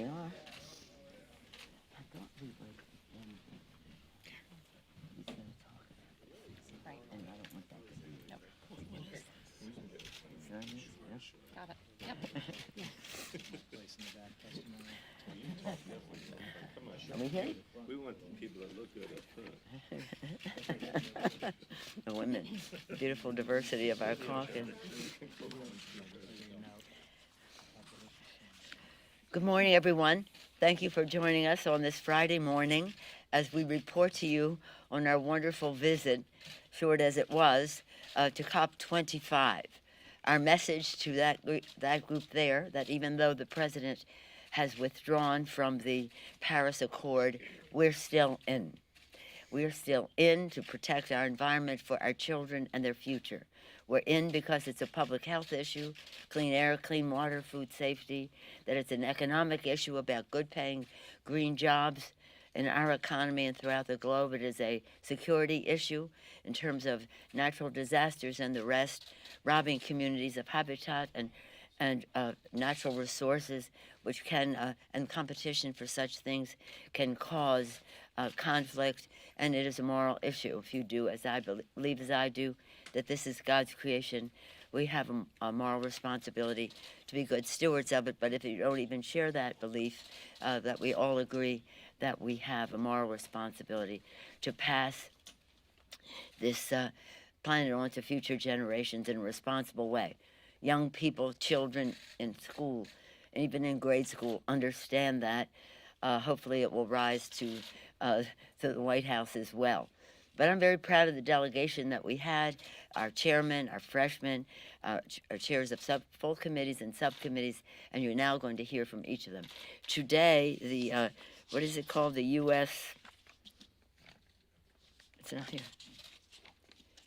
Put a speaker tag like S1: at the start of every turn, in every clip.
S1: we are. I thought we were he's going to talk about
S2: Right.
S1: and I don't want that to be.
S2: Nope.
S1: So, yes.
S2: Got it. Yep.
S1: Are we here?
S3: We want people that look good up front.
S1: The women, beautiful diversity of our caucus. Good morning, everyone. Thank you for joining us on this Friday morning as we report to you on our wonderful visit, short as it was, to COP25. Our message to that group there, that even though the president has withdrawn from the Paris Accord, we're still in. We're still in to protect our environment for our children and their future. We're in because it's a public health issue, clean air, clean water, food safety, that it's an economic issue about good-paying green jobs in our economy and throughout the globe. It is a security issue in terms of natural disasters and the rest, robbing communities of habitat and natural resources, which can, and competition for such things can cause conflict, and it is a moral issue. If you do, as I believe as I do, that this is God's creation, we have a moral responsibility to be good stewards of it. But if you don't even share that belief, that we all agree that we have a moral responsibility to pass this planet on to future generations in a responsible way. Young people, children in school, and even in grade school, understand that. Hopefully it will rise to the White House as well. But I'm very proud of the delegation that we had, our chairman, our freshmen, our chairs of full committees and subcommittees, and you're now going to hear from each of them. Today, the, what is it called? The U.S., it's not here.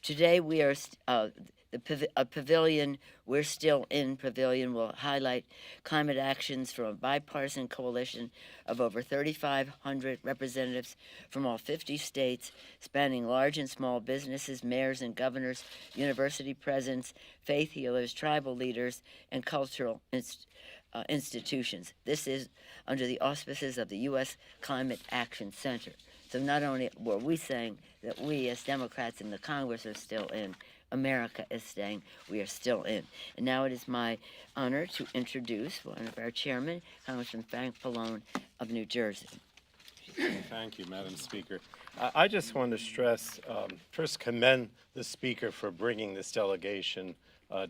S1: Today we are, a pavilion, we're still in pavilion, will highlight climate actions from a bipartisan coalition of over 3,500 representatives from all 50 states, spanning large and small businesses, mayors and governors, university presidents, faith healers, tribal leaders, and cultural institutions. This is under the auspices of the U.S. Climate Action Center. So not only were we saying that we as Democrats in the Congress are still in, America is saying we are still in. And now it is my honor to introduce one of our chairmen, Congressman Frank Pallone of New Jersey.
S3: Thank you, Madam Speaker. I just want to stress, first commend the Speaker for bringing this delegation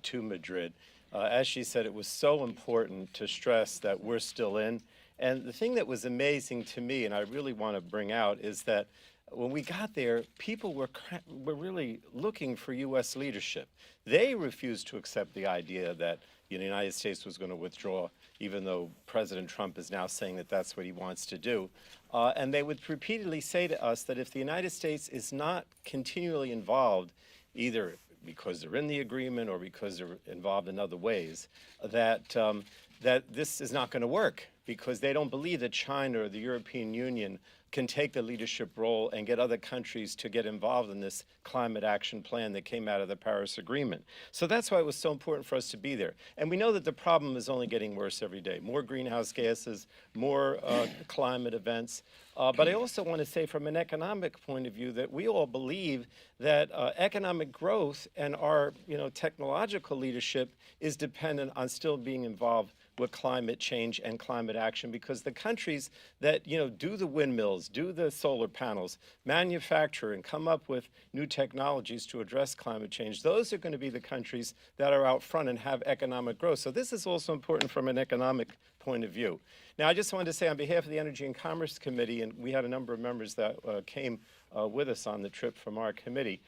S3: to Madrid. As she said, it was so important to stress that we're still in. And the thing that was amazing to me, and I really want to bring out, is that when we got there, people were really looking for U.S. leadership. They refused to accept the idea that the United States was going to withdraw, even though President Trump is now saying that that's what he wants to do. And they would repeatedly say to us that if the United States is not continually involved, either because they're in the agreement or because they're involved in other ways, that this is not going to work, because they don't believe that China or the European Union can take the leadership role and get other countries to get involved in this climate action plan that came out of the Paris Agreement. So that's why it was so important for us to be there. And we know that the problem is only getting worse every day. More greenhouse gases, more climate events. But I also want to say from an economic point of view that we all believe that economic growth and our technological leadership is dependent on still being involved with climate change and climate action, because the countries that do the windmills, do the solar panels, manufacture and come up with new technologies to address climate change, those are going to be the countries that are out front and have economic growth. So this is also important from an economic point of view. Now, I just wanted to say on behalf of the Energy and Commerce Committee, and we had a number of members that came with us on the trip from our committee,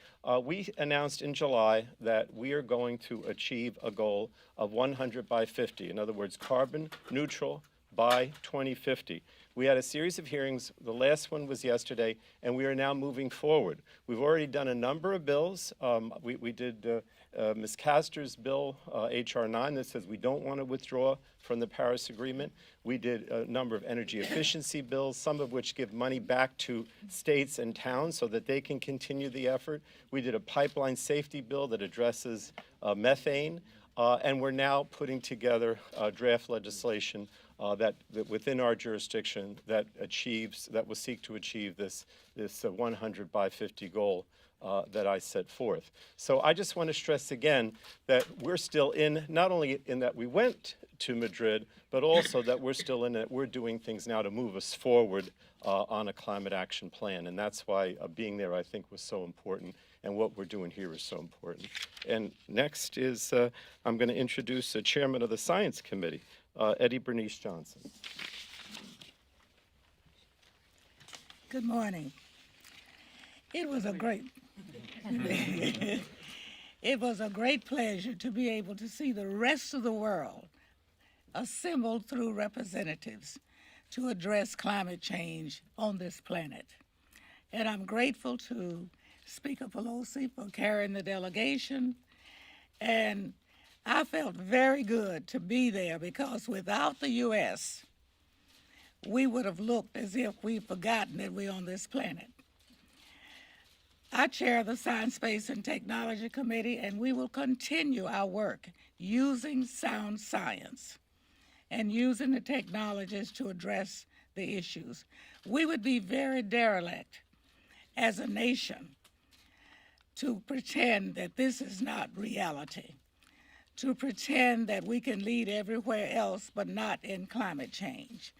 S3: we announced in July that we are going to achieve a goal of 100 by 50. In other words, carbon neutral by 2050. We had a series of hearings. The last one was yesterday, and we are now moving forward. We've already done a number of bills. We did Ms. Castor's bill, H.R. 9, that says we don't want to withdraw from the Paris Agreement. We did a number of energy efficiency bills, some of which give money back to states and towns so that they can continue the effort. We did a pipeline safety bill that addresses methane. And we're now putting together draft legislation that within our jurisdiction that will seek to achieve this 100 by 50 goal that I set forth. So I just want to stress again that we're still not only in that we went to Madrid, but also that we're still in it. We're doing things now to move us forward on a climate action plan. And that's why being there, I think, was so important. And what we're doing here is so important. And next is, I'm going to introduce the chairman of the Science Committee, Eddie Bernice Johnson.
S2: Good morning. It was a great it was a great pleasure to be able to see the rest of the world assembled through representatives to address climate change on this planet. And I'm grateful to Speaker Pelosi for carrying the delegation. And I felt very good to be there because without the U.S., we would have looked as if we'd forgotten that we're on this planet. I chair the Science, Space, and Technology Committee, and we will continue our work using sound science and using the technologies to address the issues. We would be very derelict as a nation to pretend that this is not reality, to pretend that we can lead everywhere else but not in climate change,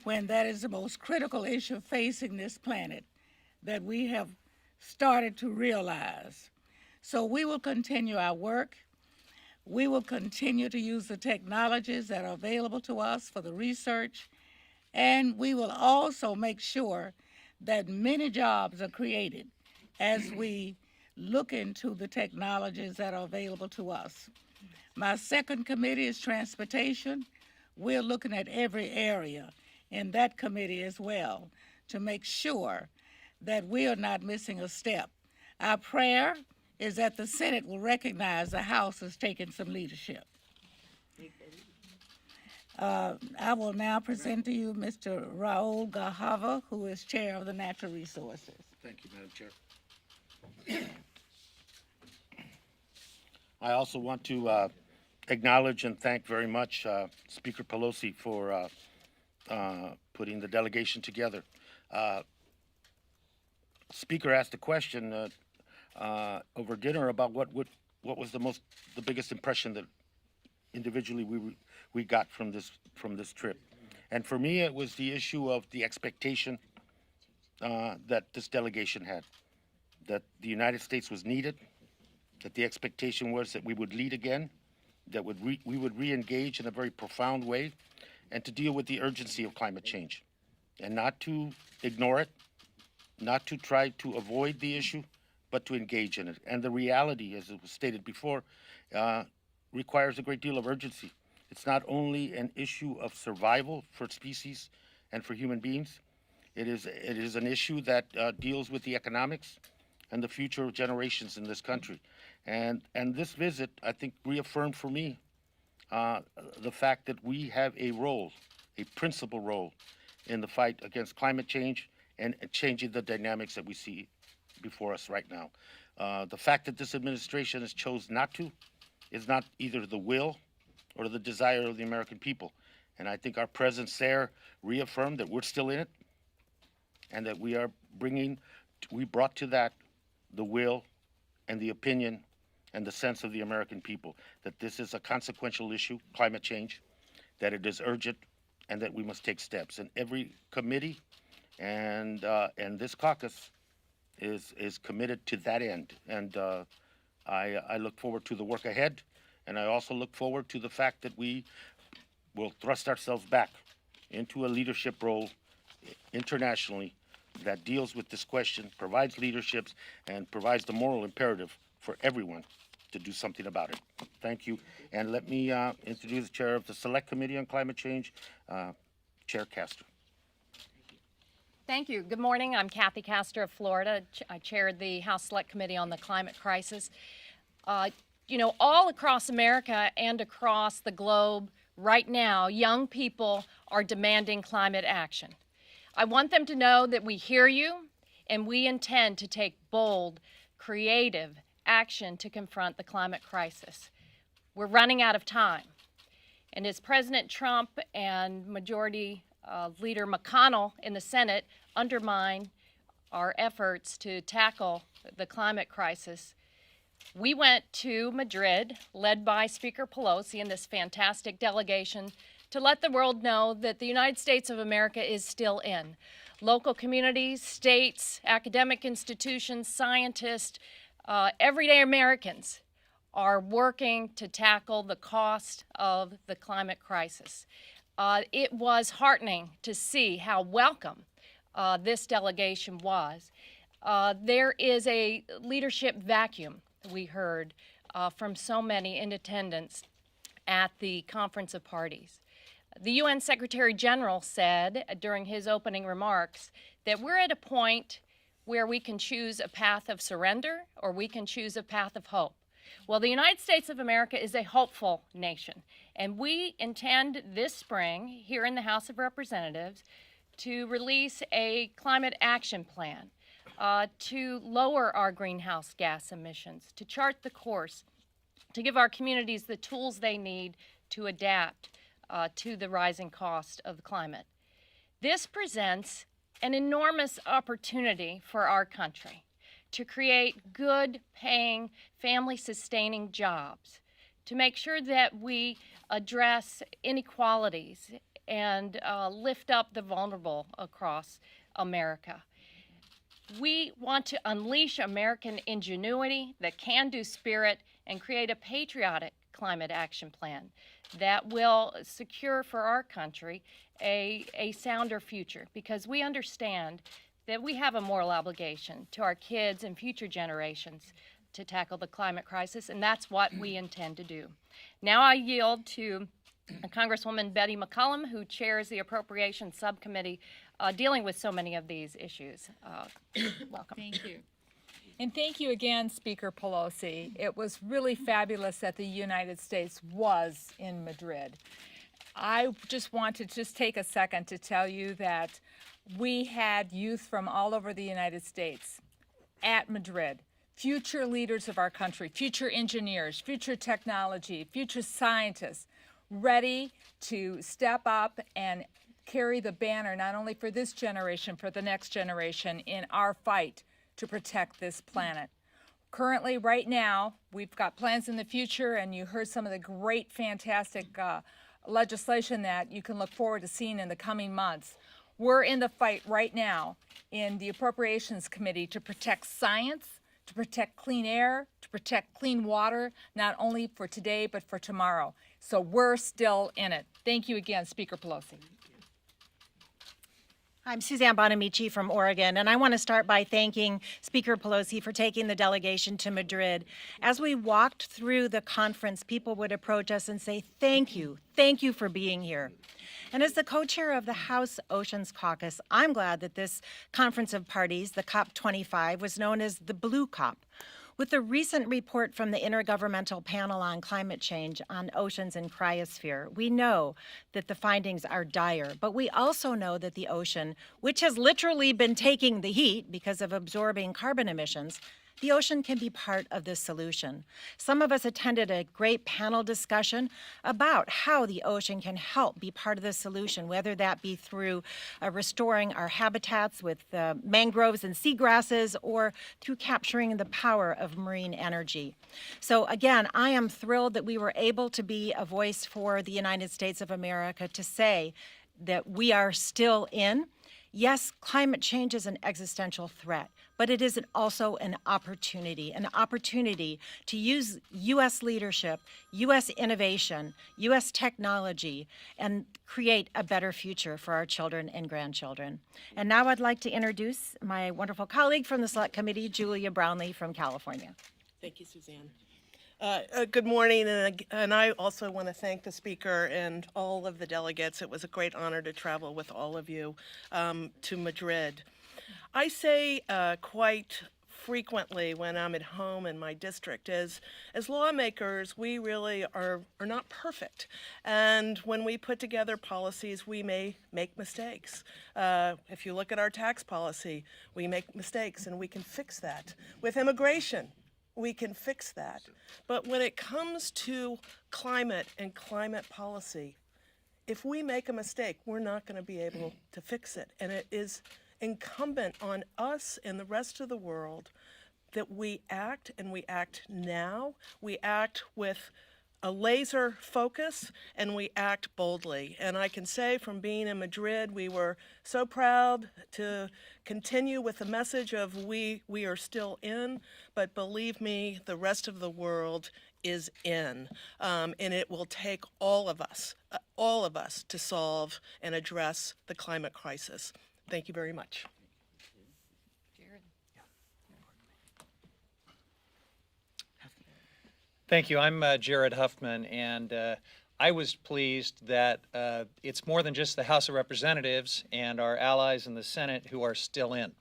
S2: when that is the most critical issue facing this planet that we have started to realize. So we will continue our work. We will continue to use the technologies that are available to us for the research, and we will also make sure that many jobs are created as we look into the technologies that are available to us. My second committee is transportation. We're looking at every area in that committee as well to make sure that we are not missing a step. Our prayer is that the Senate will recognize the House has taken some leadership. I will now present to you Mr. Raul Gajava, who is Chair of the Natural Resources.
S4: Thank you, Madam Chair. I also want to acknowledge and thank very much Speaker Pelosi for putting the delegation together. Speaker asked a question over dinner about what was the biggest impression that individually we got from this trip, and for me it was the issue of the expectation that this delegation had, that the United States was needed, that the expectation was that we would lead again, that we would re-engage in a very profound way, and to deal with the urgency of climate change, and not to ignore it, not to try to avoid the issue, but to engage in it. And the reality, as it was stated before, requires a great deal of urgency. It's not only an issue of survival for species and for human beings. It is an issue that deals with the economics and the future of generations in this country. And this visit, I think, reaffirmed for me the fact that we have a role, a principal role, in the fight against climate change and changing the dynamics that we see before us right now. The fact that this administration has chosen not to is not either the will or the desire of the American people. And I think our presence there reaffirmed that we're still in it, and that we brought to that the will and the opinion and the sense of the American people, that this is a consequential issue, climate change, that it is urgent, and that we must take steps. And every committee and this caucus is committed to that end. And I look forward to the work ahead, and I also look forward to the fact that we will thrust ourselves back into a leadership role internationally that deals with this question, provides leaderships, and provides the moral imperative for everyone to do something about it. Thank you. And let me introduce the chair of the Select Committee on Climate Change, Chair Castor.
S5: Thank you. Good morning. I'm Kathy Castor of Florida. I chaired the House Select Committee on the Climate Crisis. You know, all across America and across the globe right now, young people are demanding climate action. I want them to know that we hear you and we intend to take bold, creative action to confront the climate crisis. We're running out of time. And as President Trump and Majority Leader McConnell in the Senate undermine our efforts to tackle the climate crisis, we went to Madrid, led by Speaker Pelosi and this fantastic delegation, to let the world know that the United States of America is still in. Local communities, states, academic institutions, scientists, everyday Americans are working to tackle the cost of the climate crisis. It was heartening to see how welcome this delegation was. There is a leadership vacuum, we heard from so many in attendance at the Conference of Parties. The UN Secretary General said during his opening remarks that we're at a point where we can choose a path of surrender or we can choose a path of hope. Well, the United States of America is a hopeful nation, and we intend this spring here in the House of Representatives to release a climate action plan to lower our greenhouse gas emissions, to chart the course, to give our communities the tools they need to adapt to the rising cost of the climate. This presents an enormous opportunity for our country to create good paying, family sustaining jobs, to make sure that we address inequalities and lift up the vulnerable across America. We want to unleash American ingenuity, the can-do spirit, and create a patriotic climate action plan that will secure for our country a sounder future, because we understand that we have a moral obligation to our kids and future generations to tackle the climate crisis, and that's what we intend to do. Now I yield to Congresswoman Betty McCollum, who chairs the Appropriations Subcommittee dealing with so many of these issues. Welcome.
S6: Thank you. And thank you again, Speaker Pelosi. It was really fabulous that the United States was in Madrid. I just want to take a second to tell you that we had youth from all over the United States at Madrid, future leaders of our country, future engineers, future technology, future scientists, ready to step up and carry the banner not only for this generation, for the next generation in our fight to protect this planet. Currently, right now, we've got plans in the future, and you heard some of the great, fantastic legislation that you can look forward to seeing in the coming months. We're in the fight right now in the Appropriations Committee to protect science, to protect clean air, to protect clean water, not only for today, but for tomorrow. So we're still in it. Thank you again, Speaker Pelosi.
S7: I'm Suzanne Bonamici from Oregon, and I want to start by thanking Speaker Pelosi for taking the delegation to Madrid. As we walked through the conference, people would approach us and say, thank you for being here. And as the co-chair of the House Oceans Caucus, I'm glad that this Conference of Parties, the COP25, was known as the Blue COP. With the recent report from the Intergovernmental Panel on Climate Change on Oceans and Cryosphere, we know that the findings are dire, but we also know that the ocean, which has literally been taking the heat because of absorbing carbon emissions, the ocean can be part of this solution. Some of us attended a great panel discussion about how the ocean can help be part of the solution, whether that be through restoring our habitats with mangroves and seagrasses, or through capturing the power of marine energy. So again, I am thrilled that we were able to be a voice for the United States of America to say that we are still in. Yes, climate change is an existential threat, but it is also an opportunity to use U.S. leadership, U.S. innovation, U.S. technology, and create a better future for our children and grandchildren. And now I'd like to introduce my wonderful colleague from the Select Committee, Julia Brownlee from California.
S8: Thank you, Suzanne. Good morning, and I also want to thank the speaker and all of the delegates. It was a great honor to travel with all of you to Madrid. I say quite frequently when I'm at home in my district, as lawmakers, we really are not perfect. And when we put together policies, we may make mistakes. If you look at our tax policy, we make mistakes, and we can fix that. With immigration, we can fix that. But when it comes to climate and climate policy, if we make a mistake, we're not going to be able to fix it. And it is incumbent on us and the rest of the world that we act, and we act now. We act with a laser focus, and we act boldly. And I can say from being in Madrid, we were so proud to continue with the message of we are still in, but believe me, the rest of the world is in. And it will take all of us to solve and address the climate crisis. Thank you very much.
S9: Thank you. I'm Jared Huffman, and I was pleased that it's more than just the House of Representatives and our allies in the Senate who are still in.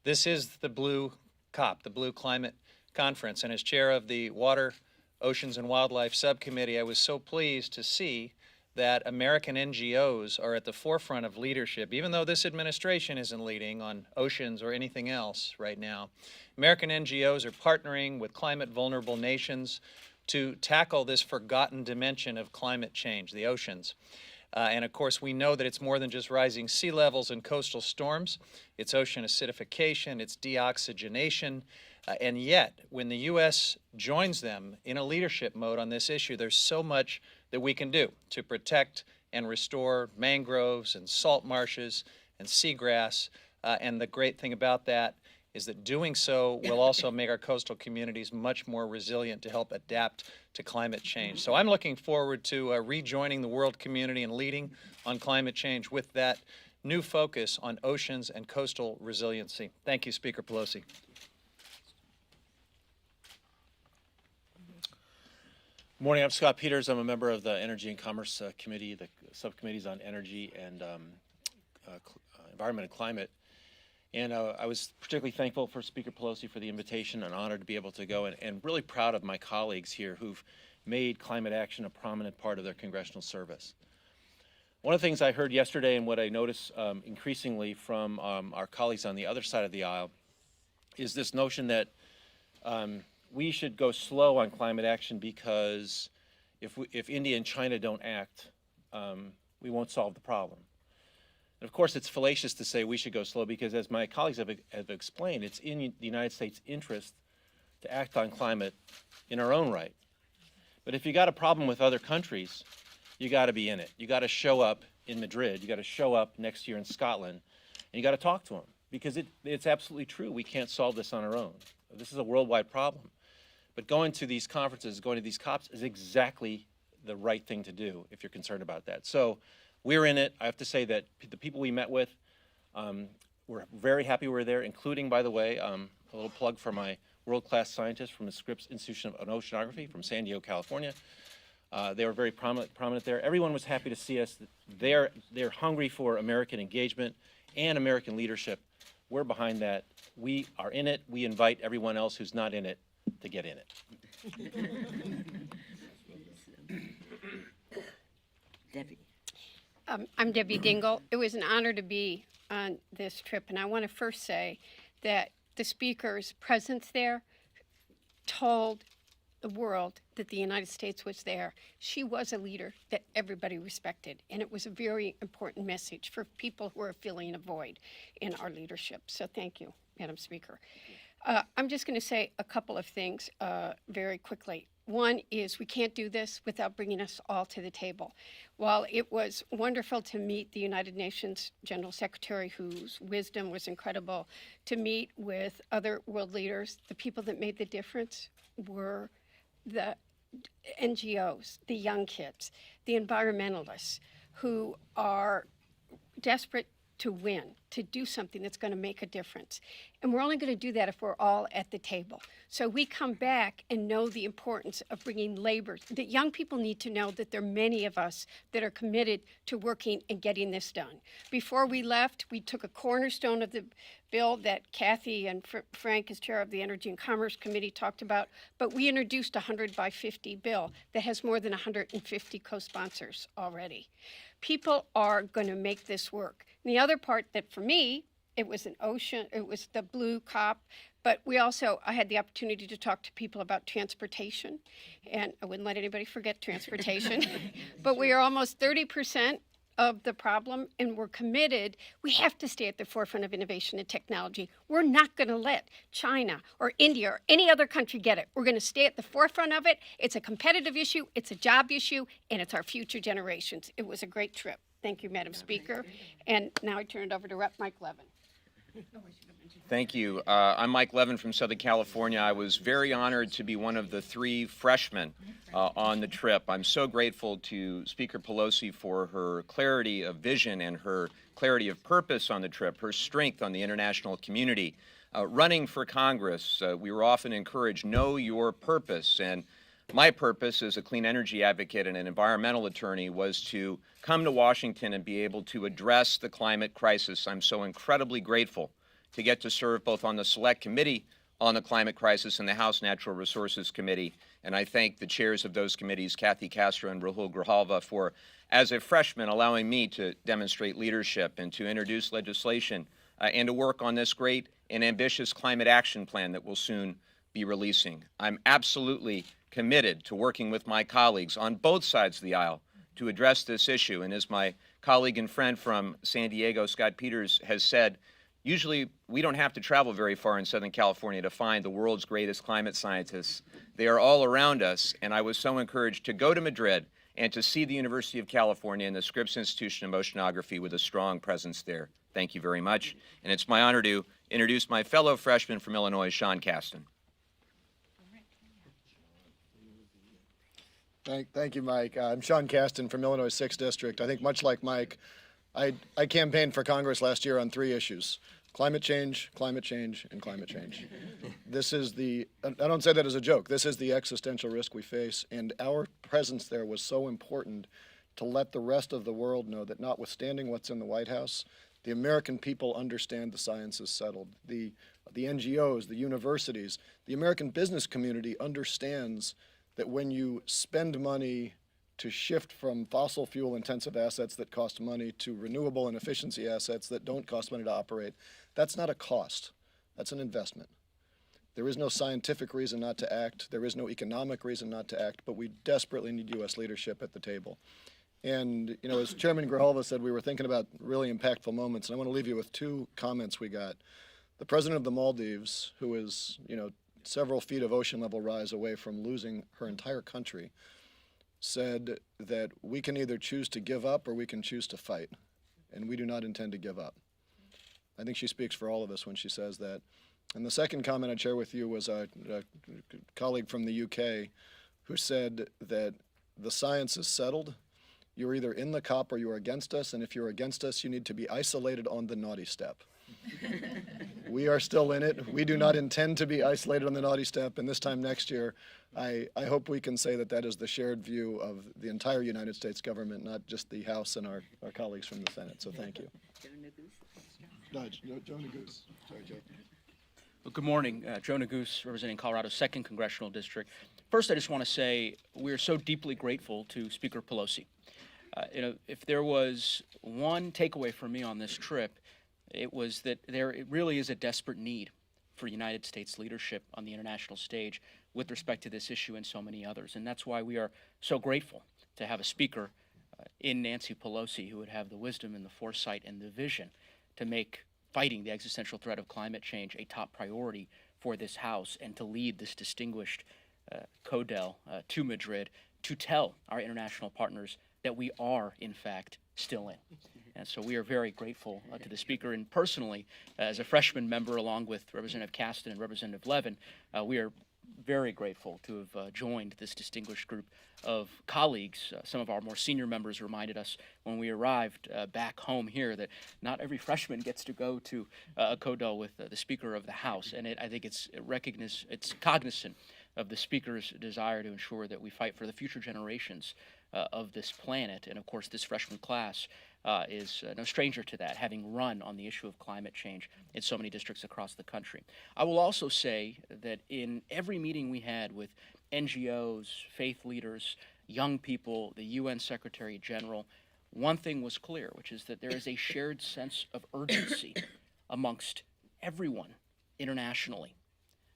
S9: This is the Blue COP, the Blue Climate Conference, and as chair of the Water, Oceans, and Wildlife Subcommittee, I was so pleased to see that American NGOs are at the forefront of leadership, even though this administration isn't leading on oceans or anything else right now. American NGOs are partnering with climate-vulnerable nations to tackle this forgotten dimension of climate change, the oceans. And of course, we know that it's more than just rising sea levels and coastal storms. It's ocean acidification, it's deoxygenation. And yet, when the U.S. joins them in a leadership mode on this issue, there's so much that we can do to protect and restore mangroves and salt marshes and seagrass. And the great thing about that is that doing so will also make our coastal communities much more resilient to help adapt to climate change. So I'm looking forward to rejoining the world community and leading on climate change with that new focus on oceans and coastal resiliency. Thank you, Speaker Pelosi.
S10: Morning, I'm Scott Peters. I'm a member of the Energy and Commerce Committee, the subcommittees on energy and environment and climate. And I was particularly thankful for Speaker Pelosi for the invitation and honored to be able to go, and really proud of my colleagues here who've made climate action a prominent part of their congressional service. One of the things I heard yesterday and what I notice increasingly from our colleagues on the other side of the aisle is this notion that we should go slow on climate action because if India and China don't act, we won't solve the problem. And of course, it's fallacious to say we should go slow because, as my colleagues have explained, it's in the United States' interest to act on climate in our own right. But if you got a problem with other countries, you got to be in it. You got to show up in Madrid. You got to show up next year in Scotland, and you got to talk to them because it's absolutely true. We can't solve this on our own. This is a worldwide problem. But going to these conferences, going to these COPs is exactly the right thing to do if you're concerned about that. So we're in it. I have to say that the people we met with, we're very happy we were there, including, by the way, a little plug for my world-class scientists from the Scripps Institute of Oceanography from San Diego, California. They were very prominent there. Everyone was happy to see us. They're hungry for American engagement and American leadership. We're behind that. We are in it. We invite everyone else who's not in it to get in it.
S1: Debbie.
S11: I'm Debbie Dingle. It was an honor to be on this trip, and I want to first say that the speaker's presence there told the world that the United States was there. She was a leader that everybody respected, and it was a very important message for people who are filling a void in our leadership. So thank you, Madam Speaker. I'm just going to say a couple of things very quickly. One is we can't do this without bringing us all to the table. While it was wonderful to meet the United Nations General Secretary, whose wisdom was incredible, to meet with other world leaders, the people that made the difference were the NGOs, the young kids, the environmentalists who are desperate to win, to do something that's going to make a difference. And we're only going to do that if we're all at the table. So we come back and know the importance of bringing labor, that young people need to know that there are many of us that are committed to working and getting this done. Before we left, we took a cornerstone of the bill that Kathy and Frank, as chair of the Energy and Commerce Committee, talked about, but we introduced a 100 by 50 bill that has more than 150 co-sponsors already. People are going to make this work. And the other part that for me, it was the Blue COP, But I had the opportunity to talk to people about transportation, and I wouldn't let anybody forget transportation. But we are almost 30% of the problem, and we're committed. We have to stay at the forefront of innovation and technology. We're not going to let China or India or any other country get it. We're going to stay at the forefront of it. It's a competitive issue, it's a job issue, and it's our future generations. It was a great trip. Thank you, Madam Speaker. And now I turn it over to Rep. Mike Levin.
S12: Thank you. I'm Mike Levin from Southern California. I was very honored to be one of the 3 freshmen on the trip. I'm so grateful to Speaker Pelosi for her clarity of vision and her clarity of purpose on the trip, her strength on the international community. Running for Congress, we were often encouraged, know your purpose. And my purpose as a clean energy advocate and an environmental attorney was to come to Washington and be able to address the climate crisis. I'm so incredibly grateful to get to serve both on the Select Committee on the Climate Crisis and the House Natural Resources Committee. And I thank the chairs of those committees, Kathy Castro and Rahul Grijalva, for, as a freshman, allowing me to demonstrate leadership and to introduce legislation and to work on this great and ambitious climate action plan that we'll soon be releasing. I'm absolutely committed to working with my colleagues on both sides of the aisle to address this issue. And as my colleague and friend from San Diego, Scott Peters, has said, usually we don't have to travel very far in Southern California to find the world's greatest climate scientists. They are all around us, and I was so encouraged to go to Madrid and to see the University of California and the Scripps Institution of Oceanography with a strong presence there. Thank you very much. And it's my honor to introduce my fellow freshman from Illinois, Shaun Caston.
S13: Thank you, Mike. I'm Shaun Caston from Illinois 6th District. I think much like Mike, I campaigned for Congress last year on 3 issues: climate change, climate change, and climate change. This is I don't say that as a joke, this is the existential risk we face, and our presence there was so important to let the rest of the world know that notwithstanding what's in the White House, the American people understand the science is settled. The NGOs, the universities, the American business community understands that when you spend money to shift from fossil fuel intensive assets that cost money to renewable and efficiency assets that don't cost money to operate, that's not a cost, that's an investment. There is no scientific reason not to act, there is no economic reason not to act, but we desperately need U.S. leadership at the table. And, you know, as Chairman Grijalva said, we were thinking about really impactful moments, and I want to leave you with 2 comments we got. The president of the Maldives, who is, you know, several feet of ocean level rise away from losing her entire country, said that we can either choose to give up or we can choose to fight, and we do not intend to give up. I think she speaks for all of us when she says that. And the second comment I'd share with you was a colleague from the UK who said that the science is settled. You're either in the COP or you're against us, and if you're against us, you need to be isolated on the naughty step. We are still in it. We do not intend to be isolated on the naughty step, and this time next year, I hope we can say that that is the shared view of the entire United States government, not just the House and our colleagues from the Senate. So thank you.
S14: No, Joe Neguse. Sorry, Joe. Well, good morning. Joe Neguse, representing Colorado's 2nd Congressional District. First, I just want to say we're so deeply grateful to Speaker Pelosi. You know, if there was one takeaway for me on this trip, it was that it really is a desperate need for United States leadership on the international stage with respect to this issue and so many others. And that's why we are so grateful to have a speaker in Nancy Pelosi who would have the wisdom and the foresight and the vision to make fighting the existential threat of climate change a top priority for this House and to lead this distinguished CODEL to Madrid to tell our international partners that we are, in fact, still in. And so we are very grateful to the Speaker, and personally, as a freshman member, along with Representative Caston and Representative Levin, we are very grateful to have joined this distinguished group of colleagues. Some of our more senior members reminded us when we arrived back home here that not every freshman gets to go to a CODEL with the Speaker of the House, and I think it's cognizant of the Speaker's desire to ensure that we fight for the future generations of this planet. And of course, this freshman class is no stranger to that, having run on the issue of climate change in so many districts across the country. I will also say that in every meeting we had with NGOs, faith leaders, young people, the UN Secretary General, one thing was clear, which is that there is a shared sense of urgency amongst everyone internationally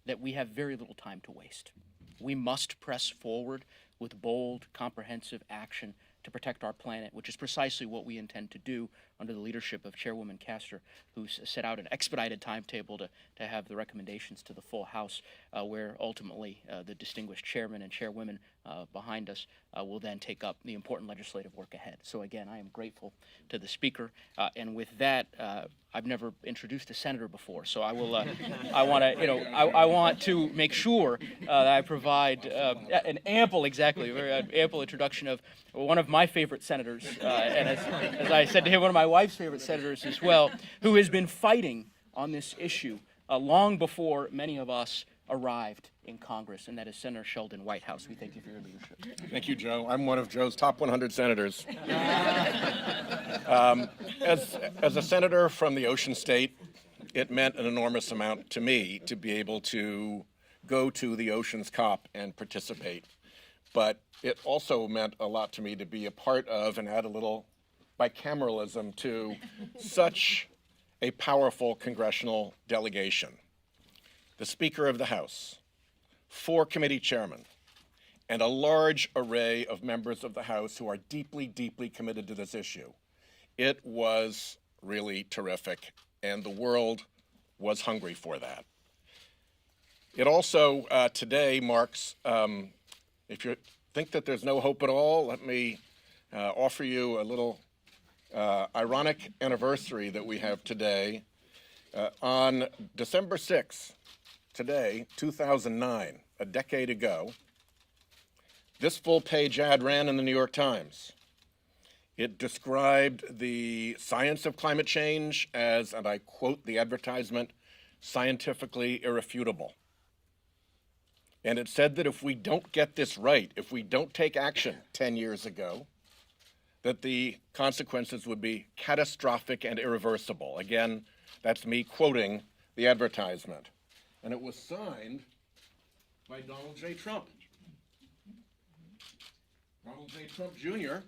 S14: that we have very little time to waste. We must press forward with bold, comprehensive action to protect our planet, which is precisely what we intend to do under the leadership of Chairwoman Castor, who set out an expedited timetable to have the recommendations to the full House, where ultimately the distinguished chairman and chairwomen behind us will then take up the important legislative work ahead. So again, I am grateful to the Speaker, and with that, I've never introduced a senator before, so I will. I want to make sure that I provide an ample introduction of one of my favorite senators, and as I said to him, one of my wife's favorite senators as well, who has been fighting on this issue long before many of us arrived in Congress, and that is Senator Sheldon, Whitehouse. We thank you for your leadership.
S15: Thank you, Joe. I'm one of Joe's top 100 senators. As a senator from the Ocean State, it meant an enormous amount to me to be able to go to the Oceans COP and participate. But it also meant a lot to me to be a part of and add a little bicameralism to such a powerful congressional delegation. The Speaker of the House, 4 committee chairmen, and a large array of members of the House who are deeply, deeply committed to this issue. It was really terrific, and the world was hungry for that. It also today marks, if you think that there's no hope at all, let me offer you a little ironic anniversary that we have today. On December 6th, today, 2009, a decade ago, this full-page ad ran in the New York Times. It described the science of climate change as, and I quote the advertisement, scientifically irrefutable. And it said that if we don't get this right, if we don't take action 10 years ago, that the consequences would be catastrophic and irreversible. Again, that's me quoting the advertisement. And it was signed by Donald J. Trump. Donald J. Trump Jr.,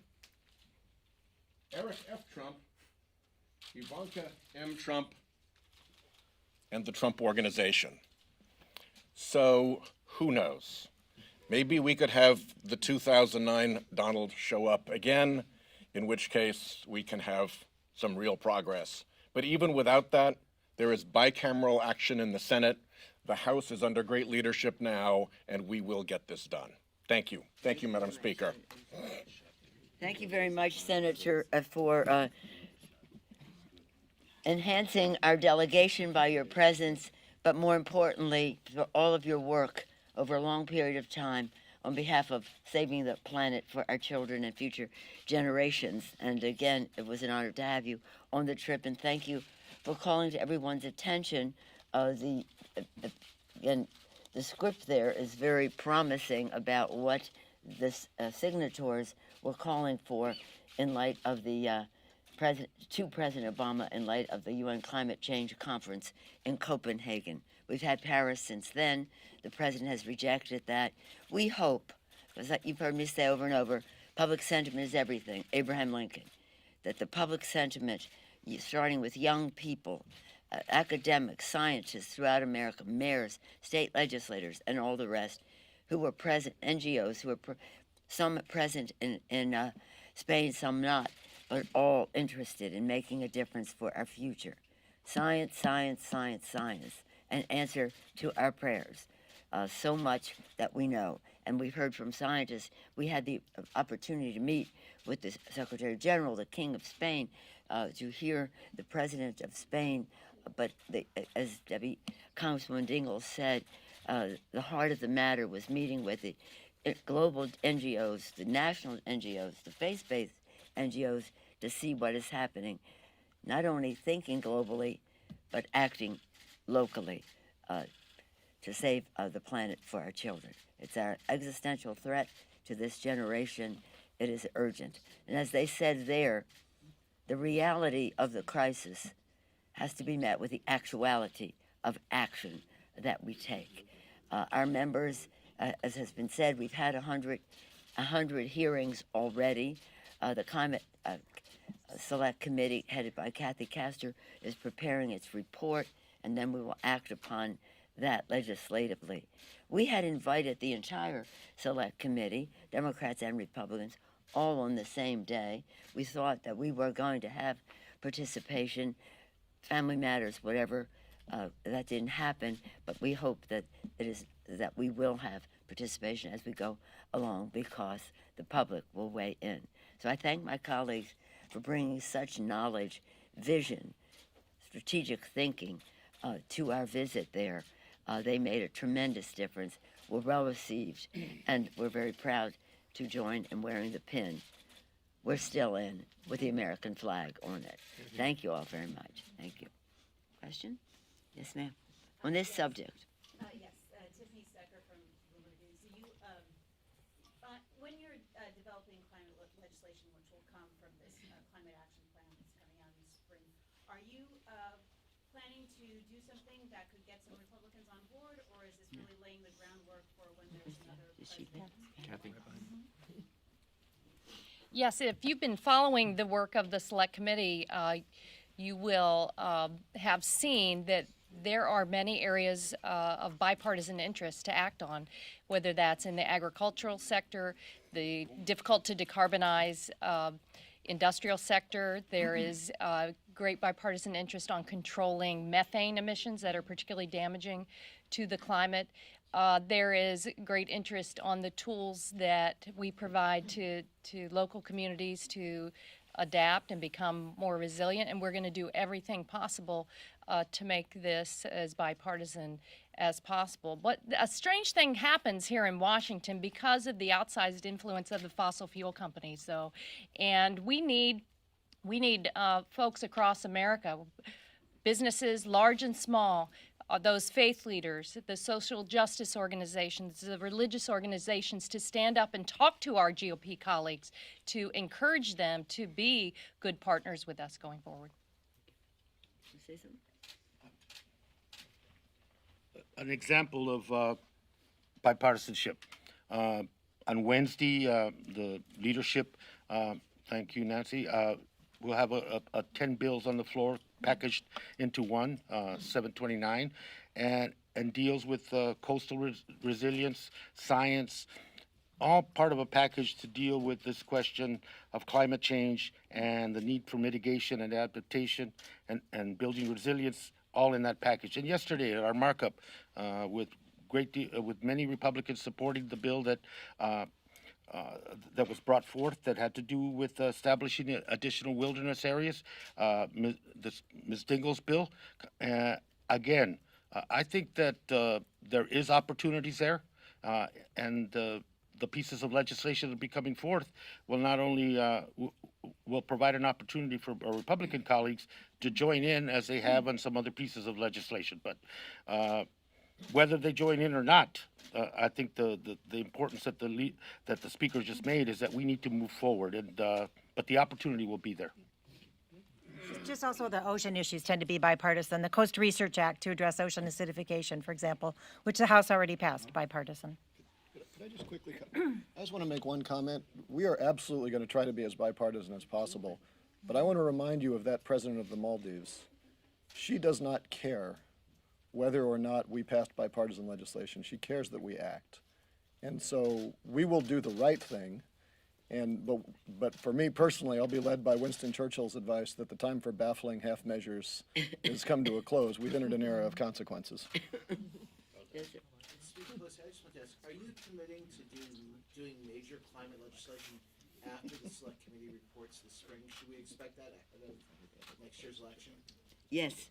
S15: Eric F. Trump, Ivanka M. Trump, and the Trump Organization. So who knows? Maybe we could have the 2009 Donald show up again, in which case we can have some real progress. But even without that, there is bicameral action in the Senate. The House is under great leadership now, and we will get this done. Thank you. Thank you, Madam Speaker.
S1: Thank you very much, Senator, for enhancing our delegation by your presence, but more importantly, for all of your work over a long period of time on behalf of saving the planet for our children and future generations. And again, it was an honor to have you on the trip, and thank you for calling to everyone's attention. The script there is very promising about what the signatories were calling for in light of the to President Obama in light of the UN Climate Change Conference in Copenhagen. We've had Paris since then. The president has rejected that. We hope, because you've heard me say over and over, public sentiment is everything, Abraham Lincoln, that the public sentiment, starting with young people, academics, scientists throughout America, mayors, state legislators, and all the rest, who were present, NGOs who were some present in Spain, some not, but all interested in making a difference for our future. Science, science, science, science, an answer to our prayers. So much that we know. And we've heard from scientists. We had the opportunity to meet with the Secretary General, the King of Spain, to hear the President of Spain. But as Debbie Congresswoman Dingell said, the heart of the matter was meeting with the global NGOs, the national NGOs, the faith-based NGOs, to see what is happening, not only thinking globally, but acting locally to save the planet for our children. It's our existential threat to this generation. It is urgent. And as they said there, the reality of the crisis has to be met with the actuality of action that we take. Our members, as has been said, we've had 100 hearings already. The Climate Select Committee, headed by Kathy Castor, is preparing its report, and then we will act upon that legislatively. We had invited the entire select committee, Democrats and Republicans, all on the same day. We thought that we were going to have participation, family matters, whatever. That didn't happen, but we hope that that we will have participation as we go along because the public will weigh in. So I thank my colleagues for bringing such knowledge, vision, strategic thinking to our visit there. They made a tremendous difference, were well received, and we're very proud to join in wearing the pin. We're still in with the American flag on it. Thank you all very much. Thank you. Question? Yes, ma'am. On this subject.
S16: When you're developing climate legislation, which will come from this climate action plan that's coming out in the spring, are you planning to do something that could get some Republicans on board, or is this really laying the groundwork for when there's another president?
S10: Kathy?
S5: Yes, if you've been following the work of the Select Committee, you will have seen that there are many areas of bipartisan interest to act on, whether that's in the agricultural sector, the difficult to decarbonize industrial sector. There is great bipartisan interest on controlling methane emissions that are particularly damaging to the climate. There is great interest on the tools that we provide to local communities to adapt and become more resilient, and we're going to do everything possible to make this as bipartisan as possible. But a strange thing happens here in Washington because of the outsized influence of the fossil fuel companies, though, and we need folks across America, businesses large and small, those faith leaders, the social justice organizations, the religious organizations, to stand up and talk to our GOP colleagues, to encourage them to be good partners with us going forward.
S1: Say something?
S4: An example of bipartisanship. On Wednesday, the leadership, thank you, Nancy, we'll have 10 bills on the floor packaged into one, 729, and deals with coastal resilience, science, all part of a package to deal with this question of climate change and the need for mitigation and adaptation and building resilience, all in that package. And yesterday, our markup, with many Republicans supporting the bill that was brought forth that had to do with establishing additional wilderness areas, Ms. Dingell's bill. Again, I think that there is opportunities there, and the pieces of legislation that will be coming forth will not only will provide an opportunity for our Republican colleagues to join in as they have on some other pieces of legislation, but whether they join in or not, I think the importance that the speaker just made is that we need to move forward, and but the opportunity will be there.
S7: Just also the ocean issues tend to be bipartisan. The Coast Research Act to address ocean acidification, for example, which the House already passed, bipartisan.
S13: Could I just quickly, I just want to make one comment. We are absolutely going to try to be as bipartisan as possible, but I want to remind you of that president of the Maldives. She does not care whether or not we passed bipartisan legislation. She cares that we act. And so we will do the right thing. But for me personally, I'll be led by Winston Churchill's advice that the time for baffling half measures has come to a close. We've entered an era of consequences.
S17: Speaker Pelosi, I just want to ask, are you committing to doing major climate legislation after the Select Committee reports this spring? Should we expect that ahead of next year's election?
S1: Yes,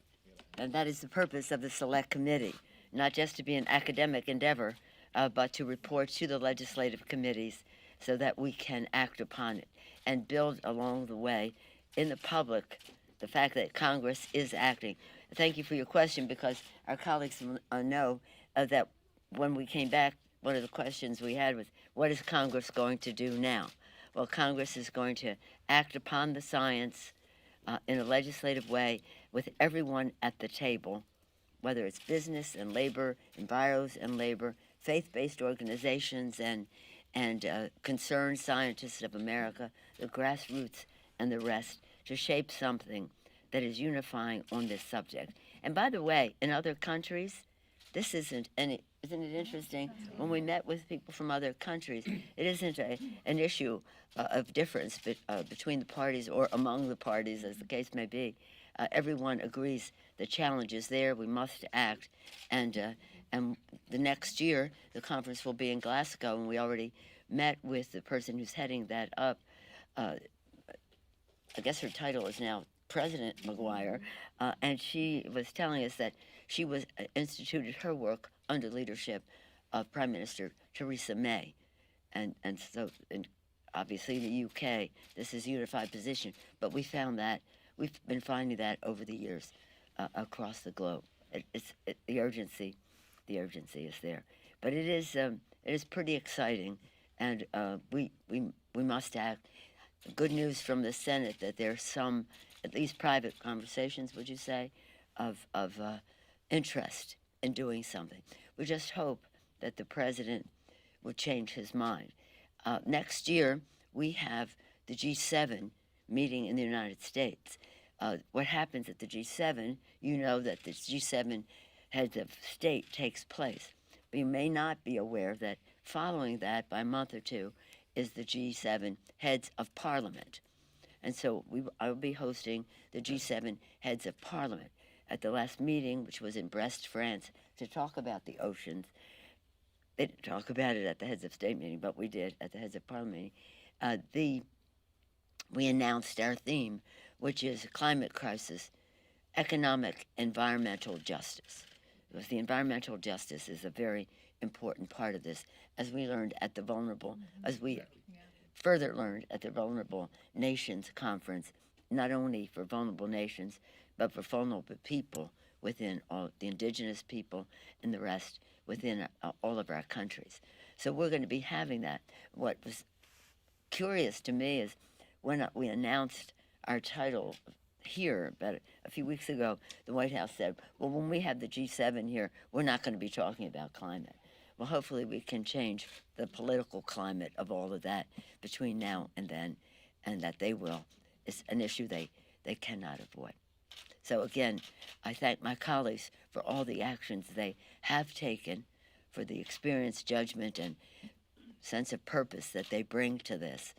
S1: and that is the purpose of the Select Committee, not just to be an academic endeavor, but to report to the legislative committees so that we can act upon it and build along the way in the public the fact that Congress is acting. Thank you for your question, because our colleagues know that when we came back, one of the questions we had was, what is Congress going to do now? Well, Congress is going to act upon the science in a legislative way with everyone at the table, whether it's business and labor, enviros and labor, faith-based organizations and concerned scientists of America, the grassroots and the rest, to shape something that is unifying on this subject. And by the way, in other countries, this isn't any. Isn't it interesting? When we met with people from other countries, it isn't an issue of difference between the parties or among the parties, as the case may be. Everyone agrees the challenge is there. We must act, and the next year the conference will be in Glasgow, and we already met with the person who's heading that up. I guess her title is now President McGuire, and she was telling us that she was instituted her work under leadership of Prime Minister Theresa May, and so obviously the UK. This is a unified position, but we've been finding that over the years across the globe. The urgency is there, but it is pretty exciting, and we must act. Good news from the Senate that there's some, at least private conversations, would you say, of interest in doing something. We just hope that the president would change his mind. Next year, we have the G7 meeting in the United States. What happens at the G7, you know that the G7 heads of state takes place. But you may not be aware that following that, by a month or two, is the G7 heads of parliament. And so I will be hosting the G7 heads of parliament at the last meeting, which was in Brest, France, to talk about the oceans. They didn't talk about it at the heads of state meeting, but we did at the heads of parliament meeting. We announced our theme, which is climate crisis, economic, environmental justice. Because the environmental justice is a very important part of this, as we learned at the vulnerable, as we further learned at the Vulnerable Nations Conference, not only for vulnerable nations, but for vulnerable people within all the indigenous people and the rest within all of our countries. So we're going to be having that. What was curious to me is when we announced our title here about a few weeks ago, the White House said, well, when we have the G7 here, we're not going to be talking about climate. Well, hopefully we can change the political climate of all of that between now and then, and that they will. It's an issue they cannot avoid. So again, I thank my colleagues for all the actions they have taken, for the experience, judgment, and sense of purpose that they bring to this.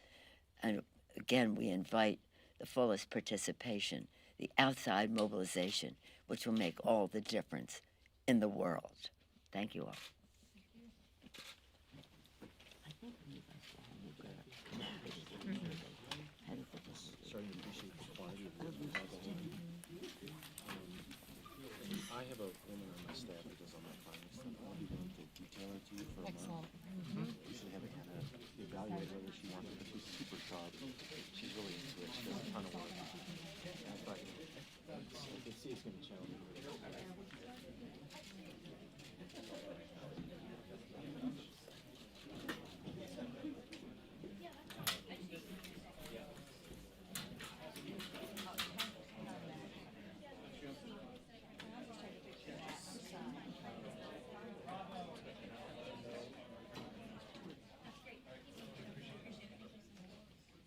S1: And again, we invite the fullest participation, the outside mobilization, which will make all the difference in the world. Thank you all.
S10: I have a woman on my staff that does all my finance stuff. I'll be willing to detail it to you for a month. Usually have it kind of evaluate whether she wants it, but she's super sharp. She's really into it. She does a ton of work. I thought, I can see it's going to be challenging.